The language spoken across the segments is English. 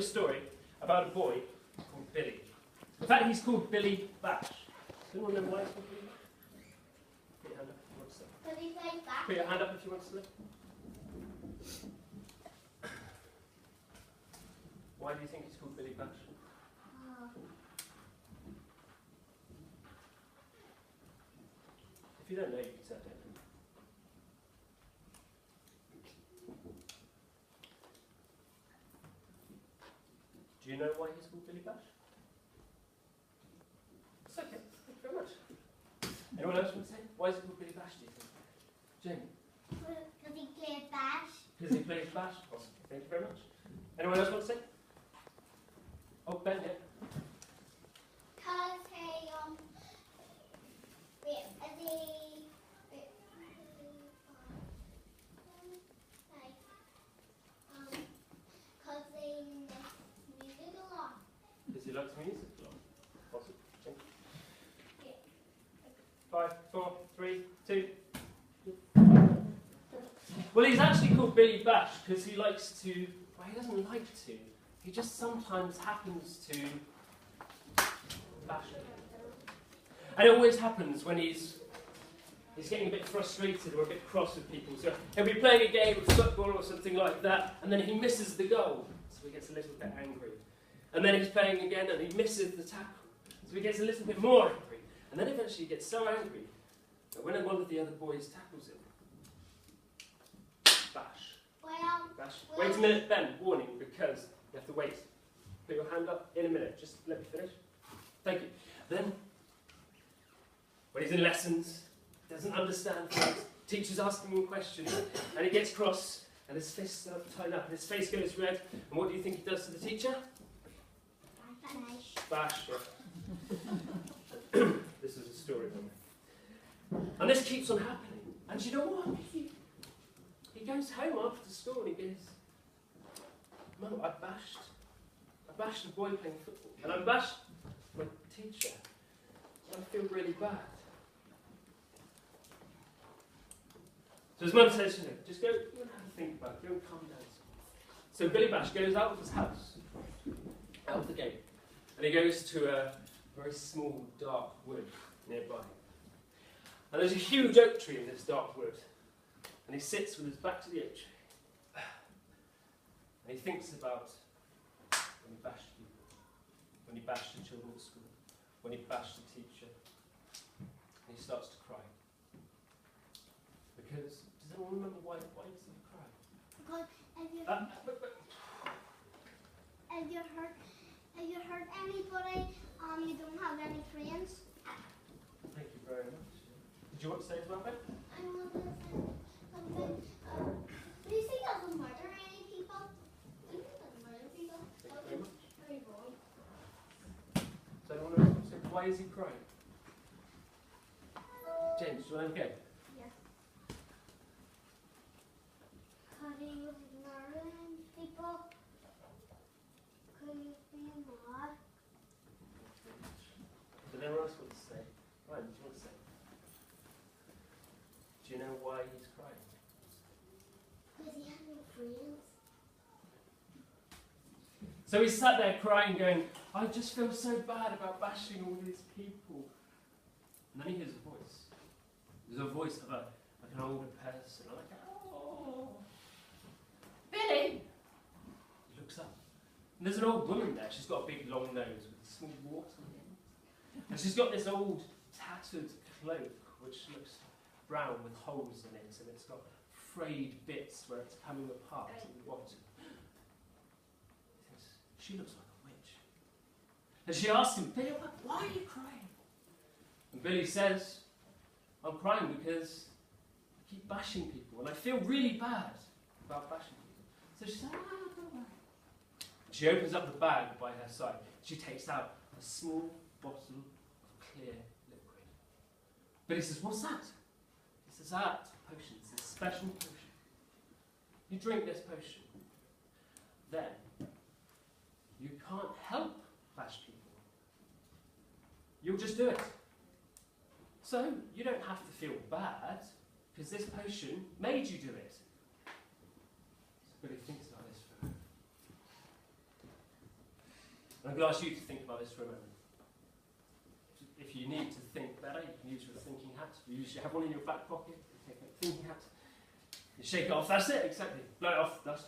story about a boy called Billy. In fact, he's called Billy Bash. Does anyone know why he's called Billy Bash? Put your hand up if you want to know. Because he plays bash. Put your hand up if you want to know. Why do you think he's called Billy Bash? If you don't know, you can say I don't know. Do you know why he's called Billy Bash? It's okay. Thank you very much. Anyone else want to say? Why is it called Billy Bash, do you think? Jamie? Because he plays bash. Because he plays bash? Awesome. Thank you very much. Anyone else want to say? Oh, Ben, yeah. Because they miss music a lot. Because he likes music a lot. Awesome. Thank you. Yeah. 5, 4, 3, 2. Well, he's actually called Billy Bash because he likes to, well, he doesn't like to. He just sometimes happens to bash it. And it always happens when he's getting a bit frustrated or a bit cross with people. So he'll be playing a game of football or something like that, and then he misses the goal, so he gets a little bit angry. And then he's playing again, and he misses the tackle, so he gets a little bit more angry. And then eventually he gets so angry that when one of the other boys tackles him, bash. Bash. Wait a minute, Ben, warning, because you have to wait. Put your hand up in a minute, just let me finish. Thank you. Then, when he's in lessons, doesn't understand things, teacher's asking him questions, and he gets cross, and his fists are tied up, and his face goes red, and what do you think he does to the teacher? Bash. Bash. Yeah. This is a story from me. And this keeps on happening. And you know what? He goes home after school and he goes, Mum, I bashed a boy playing football, and I bashed my teacher. I feel really bad. So his mum says, just go and have a think about it, go and calm down. So Billy Bash goes out of his house, out of the gate, and he goes to a very small, dark wood nearby. And there's a huge oak tree in this dark wood, and he sits with his back to the oak tree. And he thinks about when he bashed people, when he bashed the children at school, when he bashed the teacher, and he starts to cry. Because, does anyone remember why does he cry? Because if you hurt anybody, you don't have any friends. Thank you very much. Did you want to say as well, Ben? I want to say something. Lucy doesn't murder any people. Lucy doesn't murder people. Thank you very much. Very wrong. So anyone else want to say, why is he crying? James, do you want to have a go? Yes. Because he was murdering people. Because he was being mad. Did anyone else want to say? Ryan, do you want to say? Do you know why he's crying? Because he had no friends. So he sat there crying, going, I just feel so bad about bashing all these people. And then he hears a voice. There's a voice of like an older person, like, oh, Billy! He looks up. And there's an old woman there. She's got a big long nose with a small wart on the end. And she's got this old tattered cloak, which looks brown with holes in it, and it's got frayed bits where it's coming apart at the bottom. She looks like a witch. And she asks him, Billy, why are you crying? And Billy says, I'm crying because I keep bashing people, and I feel really bad about bashing people. So she says, don't worry. She opens up the bag by her side. She takes out a small bottle of clear liquid. Billy says, what's that? He says, it's a potion. It's a special potion. You drink this potion. Then, you can't help bash people. You'll just do it. So, you don't have to feel bad, because this potion made you do it. So Billy thinks about this for a I'm going to ask you to think about this for a moment. If you need to think better, you can use your thinking hat. You usually have one in your back pocket. You take a thinking hat. You shake it off. That's it, exactly. Blow it off. Dust.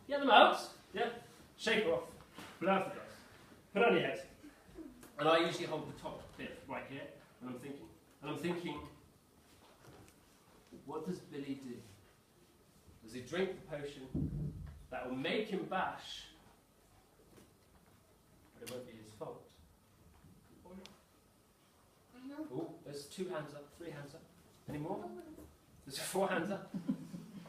Get them out. Yeah. Shake it off. Blow off the dust. Put it on your head. And I usually hold the top bit right here. And I'm thinking, what does Billy do? Does he drink the potion that will make him bash, but it won't be his fault? I know. Oh, there's 2 hands up, 3 hands up. Any more? There's 4 hands up.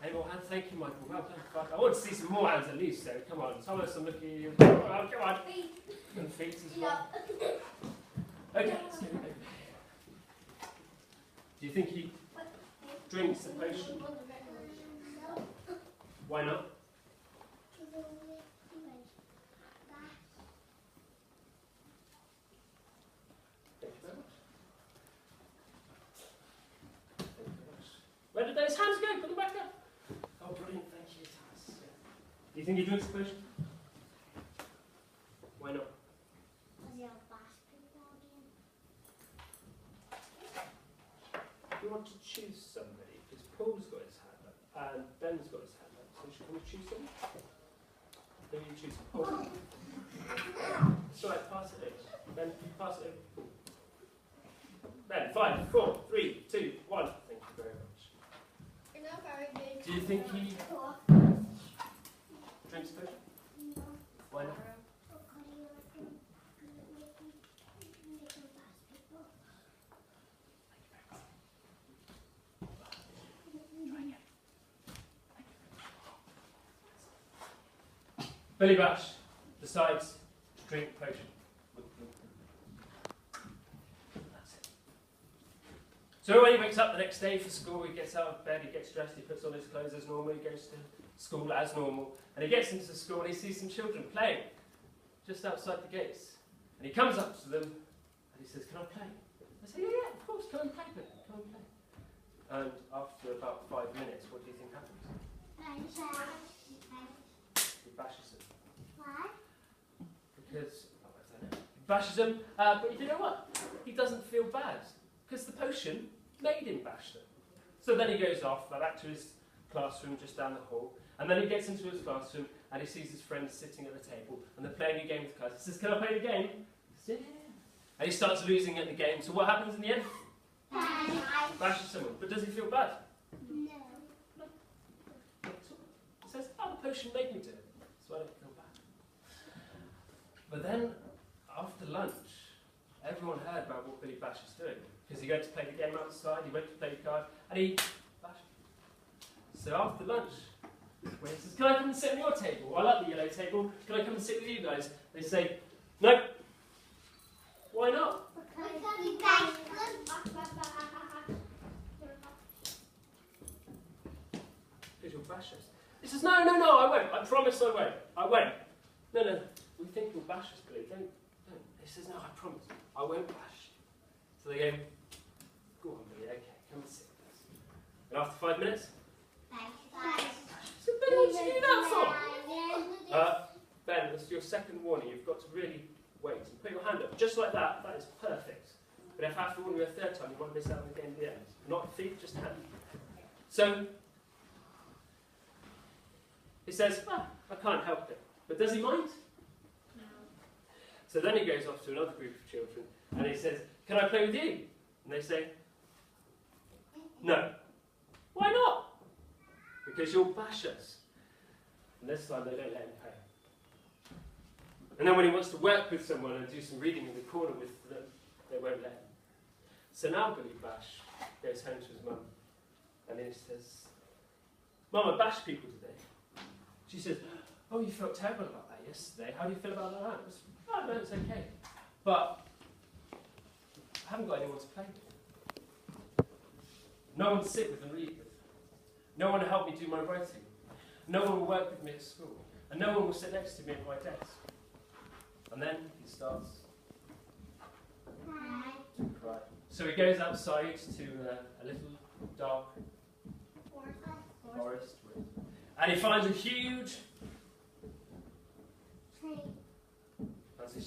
Any more hands? Thank you, Michael. Well done. I want to see some more hands at least, so come on. Thomas, I'm looking at you. Oh, come on. And feet as well. Okay, let's go. Do you think he drinks the potion? Why not? Thank you very much. Thank you very much. Where did those hands go? Put them back up. Oh, brilliant. Thank you, Thomas. Do you think he drinks the potion? Why not? You want to choose somebody, because Paul's got his hand up and Ben's got his hand up, so should we choose someone? Who are you choosing? Paul. Sorry, pass it over. Ben, can you pass it over? Ben, 5, 4, 3, 2, 1. Thank you very much. You're not very big. Do you think he drinks potion? No. Why not? Billy Bash decides to drink the potion. That's it. So when he wakes up the next day for school, he gets out of bed, he gets dressed, he puts on his clothes as normal, he goes to school as normal, and he gets into school and he sees some children playing just outside the gates. And he comes up to them and he says, "Can I play?" They say, "Yeah, of course, come and play, Billy, come and play." And after about 5 minutes, what do you think happens? He bashes them. Why? Because, he bashes them, but you know what? He doesn't feel bad, because the potion made him bash them. So then he goes off, back to his classroom just down the hall, and then he gets into his classroom, and he sees his friends sitting at the table, and they're playing a game with cards. He says, "Can I play the game?" He says, "Yeah." And he starts losing at the game, so what happens in the end? Bashes someone. But does he feel bad? No. He says, "Oh, the potion made me do it, so I don't feel bad." But then, after lunch, everyone heard about what Billy Bash is doing. Because he went to play the game outside, he went to play the card, and he bashed. So after lunch, when he says, "Can I come and sit on your table? I like the yellow table. Can I come and sit with you guys?" They say, "No." Why not? Because you'll bash us. He says, "No, no, no, I won't. I promise I won't. I won't." "No, no, we think you'll bash us, Billy. Don't. He says, "No, I promise. I won't bash." So they go, "Go on, Billy, okay, come and sit with us." And after 5 minutes, so Billy, what did you do that for? Ben, this is your second warning. You've got to really wait and put your hand up. Just like that, that is perfect. But if I have to warn you a third time, you won't miss out on the game at the end. Not feet, just hand. So, he says, "I can't help it." But does he mind? No. So then he goes off to another group of children and he says, "Can I play with you?" And they say, "No." "Why not?" "Because you'll bash us." And this time they don't let him play. And then when he wants to work with someone and do some reading in the corner with them, they won't let him. So now Billy Bash goes home to his mum and he says, "Mum, I bashed people today." She says, "Oh, you felt terrible about that yesterday. How do you feel about that?" He says, "Oh, no, it's okay. But I haven't got anyone to play with. No one to sit with and read with. No one to help me do my writing. No one will work with me at school. And no one will sit next to me at my desk." And then he starts to cry. So he goes outside to a little dark forest. And he finds a huge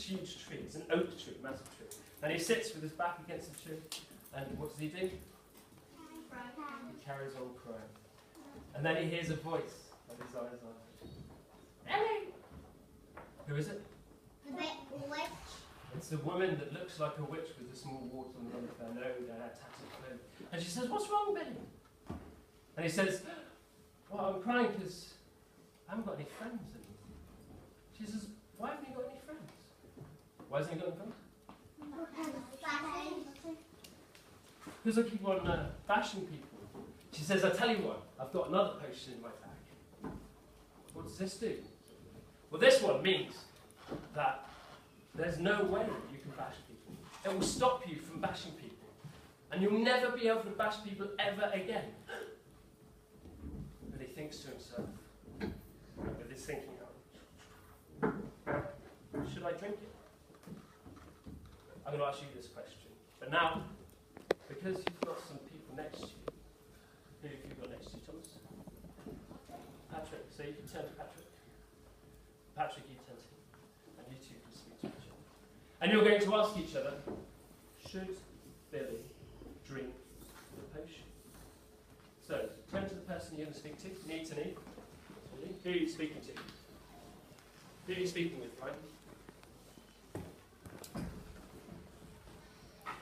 this huge tree. It's an oak tree, massive tree. And he sits with his back against the tree. And what does he do? He carries on crying. And then he hears a voice, and his eyes are, Ellie! Who is it? The witch. It's the woman that looks like a witch with a small wart on the end of her nose and her tattered clothes. And she says, what's wrong, Billy? And he says, well, I'm crying because I haven't got any friends anymore. She says, why haven't you got any friends? Why hasn't he got any friends? Because I keep on bashing people. She says, I tell you what, I've got another potion in my bag. What does this do? Well, this one means that there's no way that you can bash people. It will stop you from bashing people. And you'll never be able to bash people ever again. But he thinks to himself, with his thinking out, should I drink it? I'm going to ask you this question. But now, because you've got some people next to you, who have you got next to you, Thomas? Patrick. So you can turn to Patrick. Patrick, you turn to him. And you two can speak to each other. And you're going to ask each other, should Billy drink the potion? So, turn to the person you're going to speak to, knee to knee. Who are you speaking to? Who are you speaking with, right?